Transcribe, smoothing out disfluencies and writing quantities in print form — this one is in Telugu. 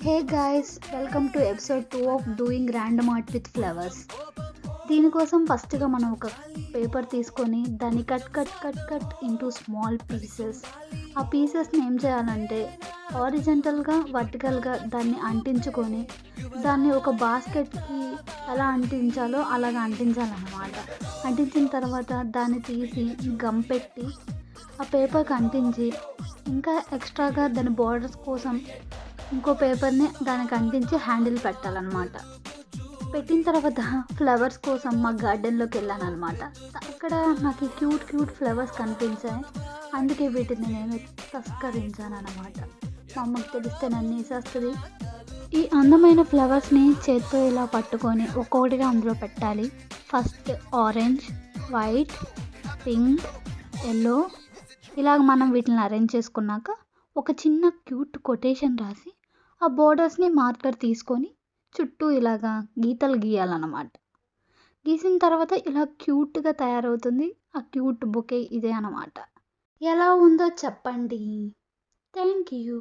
Hey guys, welcome to episode 2 of doing random art with flowers. దీనికోసం ఫస్ట్గా మనం ఒక పేపర్ తీసుకొని దాన్ని కట్ ఇంటూ స్మాల్ పీసెస్. ఆ పీసెస్ని ఏం చేయాలంటే హారిజంటల్గా వర్టికల్గా దాన్ని అంటించుకొని దాన్ని ఒక బాస్కెట్కి ఎలా అంటించాలో అలాగ అంటించాలన్నమాట. అంటించిన తర్వాత దాన్ని తీసి గమ్ పెట్టి ఆ పేపర్కి అంటించి ఇంకా ఎక్స్ట్రాగా దాని బార్డర్స్ కోసం ఇంకో పేపర్ని దానికి అంటించి హ్యాండిల్ పెట్టాలన్నమాట. పెట్టిన తర్వాత ఫ్లవర్స్ కోసం మా గార్డెన్లోకి వెళ్ళాను అనమాట. అక్కడ నాకు క్యూట్ ఫ్లవర్స్ కనిపించాయి. అందుకే వీటిని నేను తస్కరించాను అనమాట. మా అమ్మకి తెలిస్తే నన్ను వేసేస్తుంది. ఈ అందమైన ఫ్లవర్స్ని చేత్తో ఇలా పట్టుకొని ఒక్కొక్కటిగా అందులో పెట్టాలి. First orange, white, pink, yellow ఇలాగ మనం వీటిని అరేంజ్ చేసుకున్నాక ఒక చిన్న క్యూట్ కొటేషన్ రాసి ఆ బోర్డర్స్ని మార్కర్ తీసుకొని చుట్టూ ఇలాగా గీతలు గీయాలన్నమాట. గీసిన తర్వాత ఇలా క్యూట్గా తయారవుతుంది. ఆ క్యూట్ బొకే ఇదే అన్నమాట. ఎలా ఉందో చెప్పండి. Thank you.